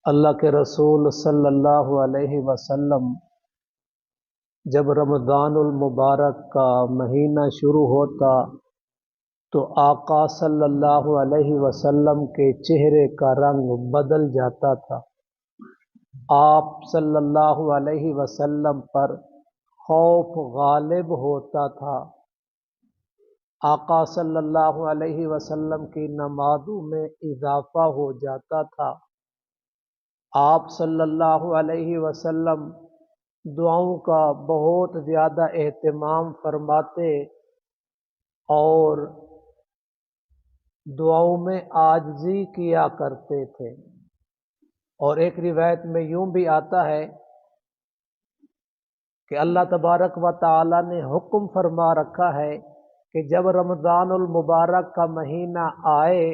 اللہ کے رسول صلی اللہ علیہ وسلم جب رمضان المبارک کا مہینہ شروع ہوتا تو آقا صلی اللہ علیہ وسلم کے چہرے کا رنگ بدل جاتا تھا۔ آپ صلی اللہ علیہ وسلم پر خوف غالب ہوتا تھا۔ آقا صلی اللہ علیہ وسلم کی نمازوں میں اضافہ ہو جاتا تھا۔ آپ صلی اللہ علیہ وسلم دعاؤں کا بہت زیادہ اہتمام فرماتے اور دعاؤں میں عاجزی کیا کرتے تھے۔ اور ایک روایت میں یوں بھی آتا ہے کہ اللہ تبارک و تعالی نے حکم فرما رکھا ہے کہ جب رمضان المبارک کا مہینہ آئے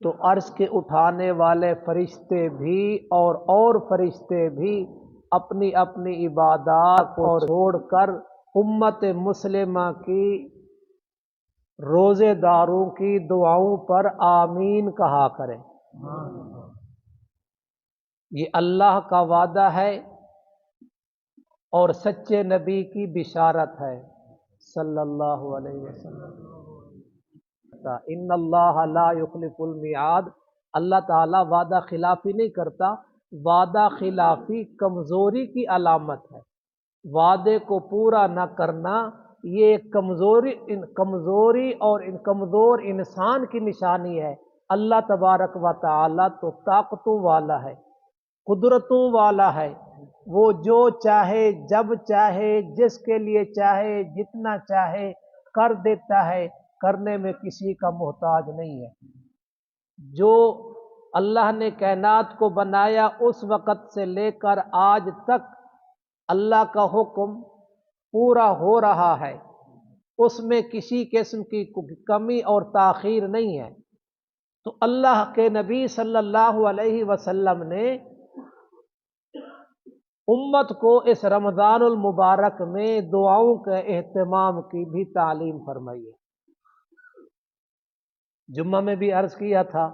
تو عرش کے اٹھانے والے فرشتے بھی اور فرشتے بھی اپنی اپنی عبادات کو چھوڑ کر امت مسلمہ کی روزے داروں کی دعاؤں پر آمین کہا کریں۔ یہ اللہ کا وعدہ ہے اور سچے نبی کی بشارت ہے صلی اللہ علیہ وسلم۔ ان اللہ لا یخلف المیعاد، اللہ تعالی وعدہ خلافی نہیں کرتا۔ وعدہ خلافی کمزوری کی علامت ہے۔ وعدے کو پورا نہ کرنا یہ کمزوری اور کمزور انسان کی نشانی ہے۔ اللہ تبارک و تعالی تو طاقتوں والا ہے، قدرتوں والا ہے۔ وہ جو چاہے جب چاہے جس کے لیے چاہے جتنا چاہے کر دیتا ہے، کرنے میں کسی کا محتاج نہیں ہے۔ جو اللہ نے کائنات کو بنایا اس وقت سے لے کر آج تک اللہ کا حکم پورا ہو رہا ہے، اس میں کسی قسم کی کمی اور تاخیر نہیں ہے۔ تو اللہ کے نبی صلی اللہ علیہ وسلم نے امت کو اس رمضان المبارک میں دعاؤں کے اہتمام کی بھی تعلیم فرمائی ہے۔ جمعہ میں بھی عرض کیا تھا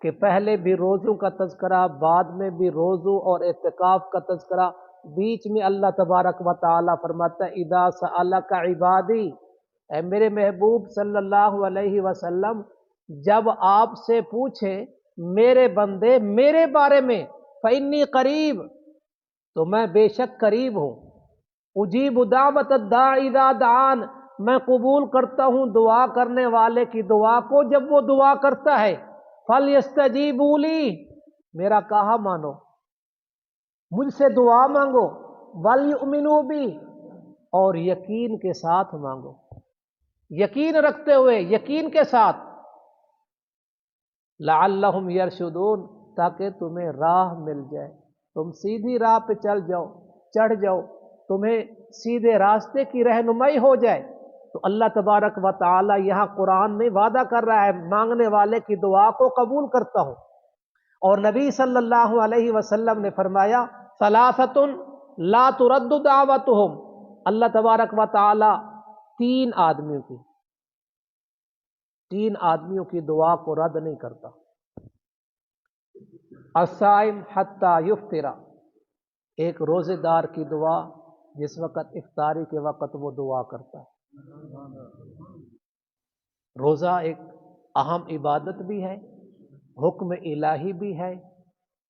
کہ پہلے بھی روزوں کا تذکرہ، بعد میں بھی روزوں اور اعتکاف کا تذکرہ، بیچ میں اللہ تبارک و تعالی فرماتا ہے اذا سألک عبادی، اے میرے محبوب صلی اللہ علیہ وسلم جب آپ سے پوچھے میرے بندے میرے بارے میں فإنی قریب، تو میں بے شک قریب ہوں۔ اجیب دعوت الداعی اذا دعان، میں قبول کرتا ہوں دعا کرنے والے کی دعا کو جب وہ دعا کرتا ہے۔ فَلْيَسْتَجِيبُوا لِي، میرا کہا مانو، مجھ سے دعا مانگو۔ وَلْيُؤْمِنُوا بِي، اور یقین کے ساتھ مانگو، یقین رکھتے ہوئے، یقین کے ساتھ۔ لَعَلَّهُمْ يَرْشُدُونَ، تاکہ تمہیں راہ مل جائے، تم سیدھی راہ پہ چڑھ جاؤ، تمہیں سیدھے راستے کی رہنمائی ہو جائے۔ تو اللہ تبارک و تعالی یہاں قرآن میں وعدہ کر رہا ہے مانگنے والے کی دعا کو قبول کرتا ہوں۔ اور نبی صلی اللہ علیہ وسلم نے فرمایا ثلاثۃ لا ترد دعوتہم، اللہ تبارک و تعالی تین آدمیوں کی دعا کو رد نہیں کرتا۔ الصائم حتی یفطر، ایک روزے دار کی دعا جس وقت افطاری کے وقت وہ دعا کرتا ہے۔ روزہ ایک اہم عبادت بھی ہے، حکم الہی بھی ہے،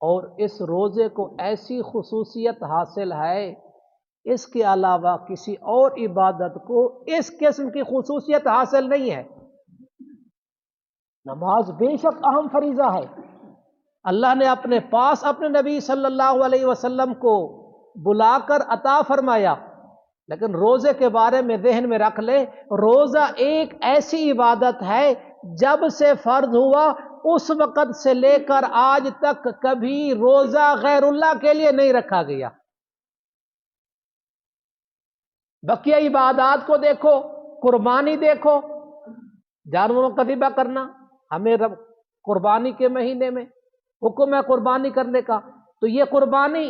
اور اس روزے کو ایسی خصوصیت حاصل ہے اس کے علاوہ کسی اور عبادت کو اس قسم کی خصوصیت حاصل نہیں ہے۔ نماز بے شک اہم فریضہ ہے، اللہ نے اپنے پاس اپنے نبی صلی اللہ علیہ وسلم کو بلا کر عطا فرمایا، لیکن روزے کے بارے میں ذہن میں رکھ لے، روزہ ایک ایسی عبادت ہے جب سے فرض ہوا اس وقت سے لے کر آج تک کبھی روزہ غیر اللہ کے لیے نہیں رکھا گیا۔ بقیہ عبادات کو دیکھو، قربانی دیکھو، جانوروں کا ذبح کرنا، ہمیں قربانی کے مہینے میں حکم ہے قربانی کرنے کا، تو یہ قربانی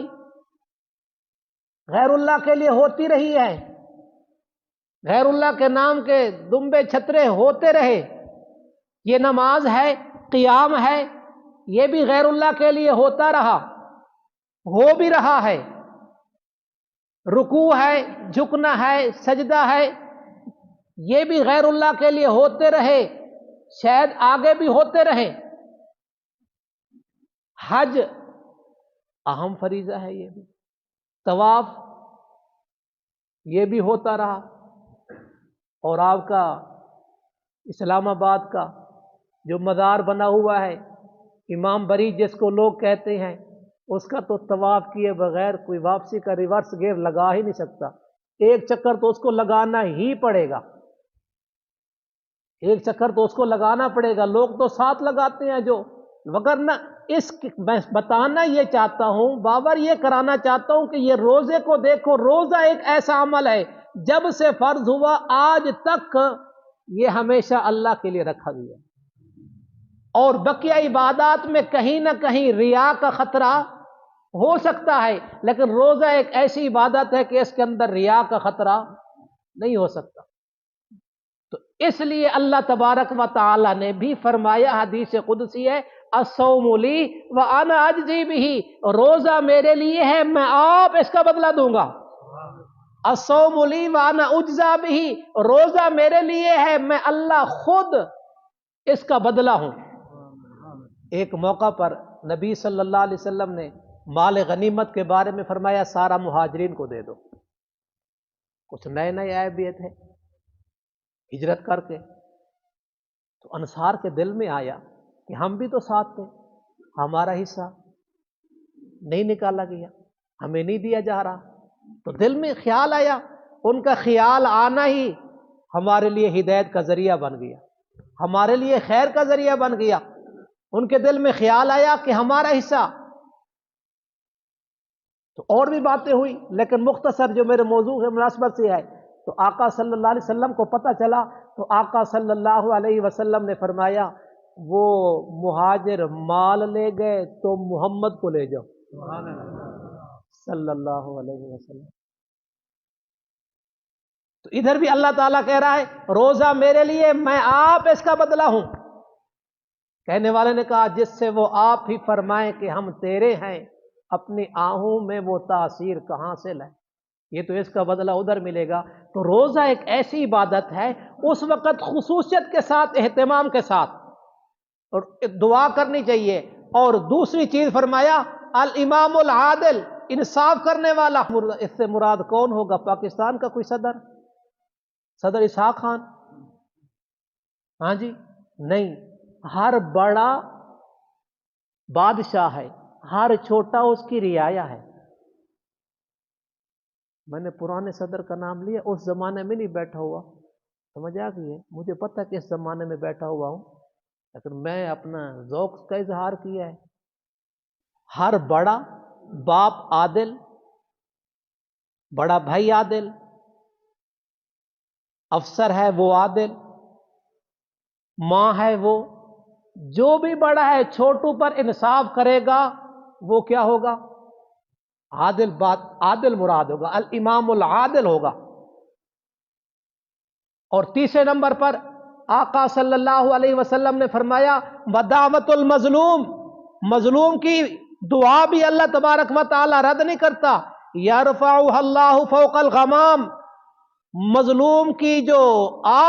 غیر اللہ کے لیے ہوتی رہی ہے، غیر اللہ کے نام کے دمبے چھترے ہوتے رہے۔ یہ نماز ہے، قیام ہے، یہ بھی غیر اللہ کے لیے ہوتا رہا، ہو بھی رہا ہے، رکوع ہے، جھکنا ہے، سجدہ ہے، یہ بھی غیر اللہ کے لیے ہوتے رہے، شاید آگے بھی ہوتے رہے۔ حج اہم فریضہ ہے، یہ بھی طواف یہ بھی ہوتا رہا، اور آپ کا اسلام آباد کا جو مزار بنا ہوا ہے امام بری جس کو لوگ کہتے ہیں، اس کا تو طواف کیے بغیر کوئی واپسی کا ریورس گیئر لگا ہی نہیں سکتا، ایک چکر تو اس کو لگانا ہی پڑے گا، ایک چکر تو اس کو لگانا پڑے گا، لوگ تو ساتھ لگاتے ہیں جو، وگرنہ میں بتانا یہ چاہتا ہوں، باور یہ کرانا چاہتا ہوں کہ یہ روزے کو دیکھو، روزہ ایک ایسا عمل ہے جب سے فرض ہوا آج تک یہ ہمیشہ اللہ کے لیے رکھا گیا، اور بقیہ عبادات میں کہیں نہ کہیں ریا کا خطرہ ہو سکتا ہے، لیکن روزہ ایک ایسی عبادت ہے کہ اس کے اندر ریا کا خطرہ نہیں ہو سکتا۔ تو اس لیے اللہ تبارک و تعالی نے بھی فرمایا، حدیث قدسی ہے، الصوم لی وانا اجزی بہ، روزہ میرے لیے ہے، میں آپ اس کا بدلہ دوں گا۔ الصوم لی وانا اجزا بہ، روزہ میرے لیے ہے، میں اللہ خود اس کا بدلہ ہوں۔ ایک موقع پر نبی صلی اللہ علیہ وسلم نے مال غنیمت کے بارے میں فرمایا سارا مہاجرین کو دے دو۔ کچھ نئے نئے آئے بھی تھے ہجرت کر کے، تو انصار کے دل میں آیا کہ ہم بھی تو ساتھ تھے، ہمارا حصہ نہیں نکالا گیا، ہمیں نہیں دیا جا رہا، تو دل میں خیال آیا، ان کا خیال آنا ہی ہمارے لیے ہدایت کا ذریعہ بن گیا، ہمارے لیے خیر کا ذریعہ بن گیا۔ ان کے دل میں خیال آیا کہ ہمارا حصہ، تو اور بھی باتیں ہوئی، لیکن مختصر جو میرے موضوع کے مناسبت سے ہے، تو آقا صلی اللہ علیہ وسلم کو پتہ چلا، تو آقا صلی اللہ علیہ وسلم نے فرمایا وہ مہاجر مال لے گئے تو محمد کو لے جاؤ صلی اللہ علیہ وسلم۔ تو ادھر بھی اللہ تعالیٰ کہہ رہا ہے روزہ میرے لیے، میں آپ اس کا بدلہ ہوں۔ کہنے والے نے کہا جس سے وہ آپ ہی فرمائیں کہ ہم تیرے ہیں، اپنی آہوں میں وہ تاثیر کہاں سے لائیں، یہ تو اس کا بدلہ ادھر ملے گا۔ تو روزہ ایک ایسی عبادت ہے، اس وقت خصوصیت کے ساتھ، اہتمام کے ساتھ، اور دعا کرنی چاہیے۔ اور دوسری چیز فرمایا الامام العادل، انصاف کرنے والا۔ اس سے مراد کون ہوگا؟ پاکستان کا کوئی صدر اسحاق خان؟ ہاں جی، نہیں، ہر بڑا بادشاہ ہے، ہر چھوٹا اس کی رعایا ہے۔ میں نے پرانے صدر کا نام لیا، اس زمانے میں نہیں بیٹھا ہوا، سمجھ آ گئی ہے؟ مجھے پتہ کہ اس زمانے میں بیٹھا ہوا ہوں، لیکن میں اپنا ذوق کا اظہار کیا ہے۔ ہر بڑا باپ عادل، بڑا بھائی عادل، افسر ہے وہ عادل، ماں ہے وہ، جو بھی بڑا ہے چھوٹوں پر انصاف کرے گا وہ کیا ہوگا؟ عادل، بات عادل مراد ہوگا، الامام العادل ہوگا۔ اور تیسرے نمبر پر آقا صلی اللہ علیہ وسلم نے فرمایا ودعوت المظلوم، مظلوم کی دعا بھی اللہ تبارک و تعالی رد نہیں کرتا۔ یرفعها اللہ فوق الغمام، مظلوم کی جو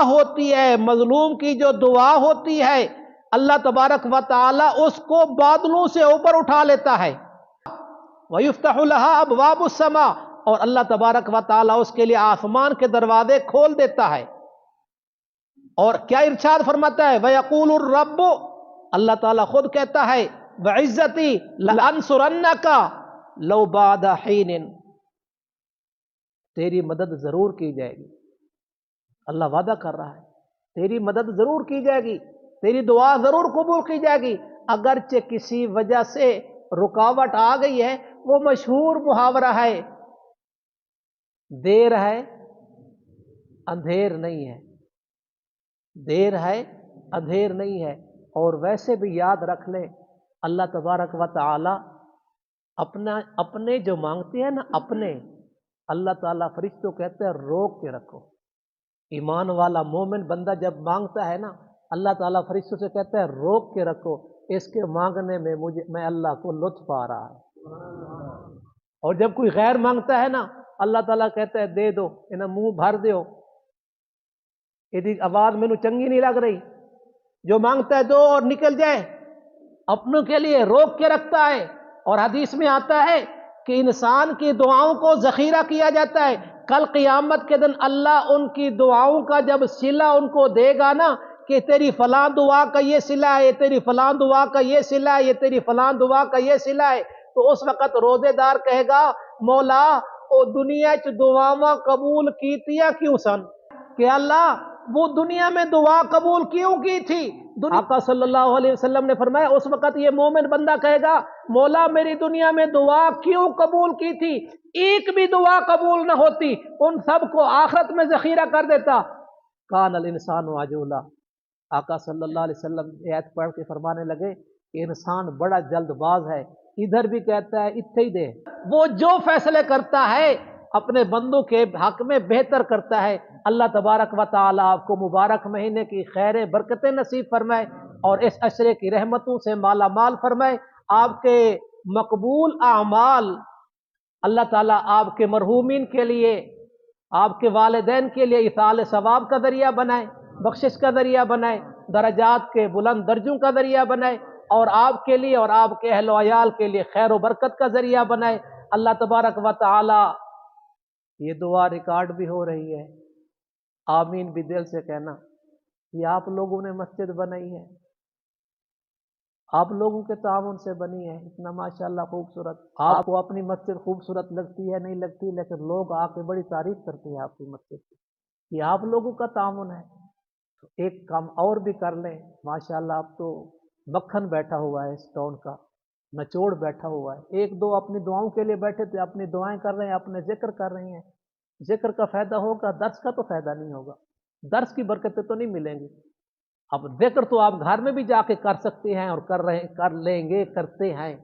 ہوتی ہے، مظلوم کی جو دعا ہوتی ہے، اللہ تبارک و تعالی اس کو بادلوں سے اوپر اٹھا لیتا ہے۔ وَيُفْتَحُ لَهَا أَبْوَابُ السَّمَاءِ، اور اللہ تبارک و تعالی اس کے لیے آسمان کے دروازے کھول دیتا ہے۔ اور کیا ارشاد فرماتا ہے؟ وَيَقُولُ الرَّبُّ، اللہ تعالیٰ خود کہتا ہے وَعِزَّتِي لَأَنْصُرَنَّكَ لَوْ بَعْدَ حِينٍ، تیری مدد ضرور کی جائے گی۔ اللہ وعدہ کر رہا ہے تیری مدد ضرور کی جائے گی، تیری دعا ضرور قبول کی جائے گی، اگرچہ کسی وجہ سے رکاوٹ آ گئی ہے۔ وہ مشہور محاورہ ہے، دیر ہے اندھیر نہیں ہے، دیر ہے اندھیر نہیں ہے۔ اور ویسے بھی یاد رکھ لیں اللہ تبارک و تعالی اپنے جو مانگتے ہیں نا، اپنے اللہ تعالیٰ فرشتوں کہتے ہیں روک کے رکھو۔ ایمان والا مومن بندہ جب مانگتا ہے نا، اللہ تعالیٰ فرشتوں سے کہتا ہے روک کے رکھو، اس کے مانگنے میں میں اللہ کو لطف آ رہا ہے۔ اور جب کوئی غیر مانگتا ہے نا، اللہ تعالیٰ کہتا ہے دے دو، انہیں منہ بھر دیو، یہ آواز مینو چنگی نہیں لگ رہی، جو مانگتا ہے دو اور نکل جائے، اپنوں کے لیے روک کے رکھتا ہے۔ اور حدیث میں آتا ہے کہ انسان کی دعاؤں کو ذخیرہ کیا جاتا ہے، کل قیامت کے دن اللہ ان کی دعاؤں کا جب صلہ ان کو دے گا نا، کہ تیری فلاں دعا کا یہ صلہ ہے، تیری فلاں دعا کا یہ صلہ ہے، یہ تیری فلاں دعا کا یہ صلہ ہے، تو اس وقت روزے دار کہے گا مولا او دنیا چ دعاواں قبول کیتیا کیوں سن، کہ اللہ وہ دنیا میں دعا قبول کیوں کی تھی؟ آقا صلی اللہ علیہ وسلم نے فرمایا اس وقت یہ مومن بندہ کہے گا مولا میری دنیا میں دعا کیوں قبول کی تھی؟ ایک بھی دعا قبول نہ ہوتی، ان سب کو آخرت میں ذخیرہ کر دیتا۔ کان الانسان عجولا، آقا صلی اللہ علیہ وسلم آیت پڑھ کے فرمانے لگے کہ انسان بڑا جلد باز ہے، ادھر بھی کہتا ہے اتھے ہی دے، وہ جو فیصلے کرتا ہے اپنے بندوں کے حق میں بہتر کرتا ہے۔ اللہ تبارک و تعالی آپ کو مبارک مہینے کی خیر برکتیں نصیب فرمائے اور اس عشرے کی رحمتوں سے مالا مال فرمائے۔ آپ کے مقبول اعمال اللہ تعالیٰ آپ کے مرحومین کے لیے، آپ کے والدین کے لیے ایصال ثواب کا ذریعہ بنائے، بخشش کا ذریعہ بنائے، درجات کے بلند درجوں کا ذریعہ بنائے، اور آپ کے لیے اور آپ کے اہل و عیال کے لیے خیر و برکت کا ذریعہ بنائے۔ اللہ تبارک و تعالی، یہ دعا ریکارڈ بھی ہو رہی ہے، آمین بھی دل سے کہنا۔ یہ آپ لوگوں نے مسجد بنائی ہے، آپ لوگوں کے تعاون سے بنی ہے، اتنا ماشاءاللہ خوبصورت۔ آپ کو اپنی مسجد خوبصورت لگتی ہے نہیں لگتی، لیکن لوگ آ کے بڑی تعریف کرتے ہیں آپ کی مسجد کی، یہ آپ لوگوں کا تعاون ہے۔ تو ایک کام اور بھی کر لیں، ماشاءاللہ اب تو مکھن بیٹھا ہوا ہے اس ٹاؤن کا، نچوڑ بیٹھا ہوا ہے، ایک دو اپنی دعاؤں کے لیے بیٹھے تھے، اپنی دعائیں کر رہے ہیں، اپنے ذکر کر رہے ہیں۔ ذکر کا فائدہ ہوگا، درس کا تو فائدہ نہیں ہوگا، درس کی برکتیں تو نہیں ملیں گی۔ اب ذکر تو آپ گھر میں بھی جا کے کر سکتے ہیں اور کر لیں گے، کرتے ہیں،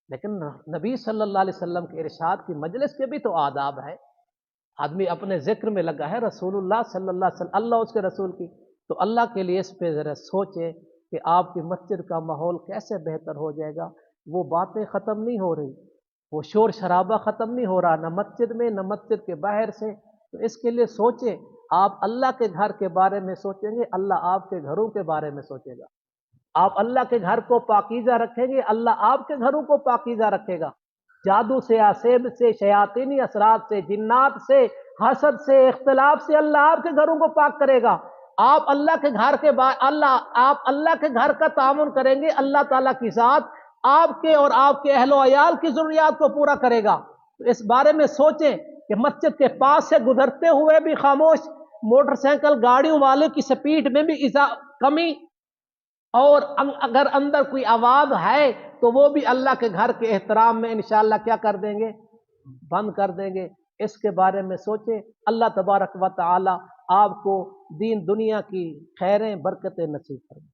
لیکن نبی صلی اللہ علیہ وسلم کے ارشاد کی مجلس کے بھی تو آداب ہے۔ آدمی اپنے ذکر میں لگا ہے، رسول اللہ صلی اللہ علیہ وسلم، اللہ اس کے رسول کی، تو اللہ کے لیے اس پہ ذرا سوچے کہ آپ کی مسجد کا ماحول کیسے بہتر ہو جائے گا۔ وہ باتیں ختم نہیں ہو رہی، وہ شور شرابہ ختم نہیں ہو رہا، نہ مسجد میں نہ مسجد کے باہر سے، تو اس کے لیے سوچیں۔ آپ اللہ کے گھر کے بارے میں سوچیں گے، اللہ آپ کے گھروں کے بارے میں سوچے گا۔ آپ اللہ کے گھر کو پاکیزہ رکھیں گے، اللہ آپ کے گھروں کو پاکیزہ رکھے گا۔ جادو سے، آسیب سے، شیاطینی اثرات سے، جنات سے، حسد سے، اختلاف سے اللہ آپ کے گھروں کو پاک کرے گا۔ آپ اللہ کے گھر کے آپ اللہ کے گھر کا تعاون کریں گے، اللہ تعالیٰ کی ذات آپ کے اور آپ کے اہل و عیال کی ضروریات کو پورا کرے گا۔ تو اس بارے میں سوچیں کہ مسجد کے پاس سے گزرتے ہوئے بھی خاموش، موٹر سائیکل گاڑیوں والے کی سپیڈ میں بھی کمی، اور اگر اندر کوئی آواز ہے تو وہ بھی اللہ کے گھر کے احترام میں انشاءاللہ کیا کر دیں گے؟ بند کر دیں گے۔ اس کے بارے میں سوچیں۔ اللہ تبارک و تعالی آپ کو دین دنیا کی خیریں برکتیں نصیب کریں۔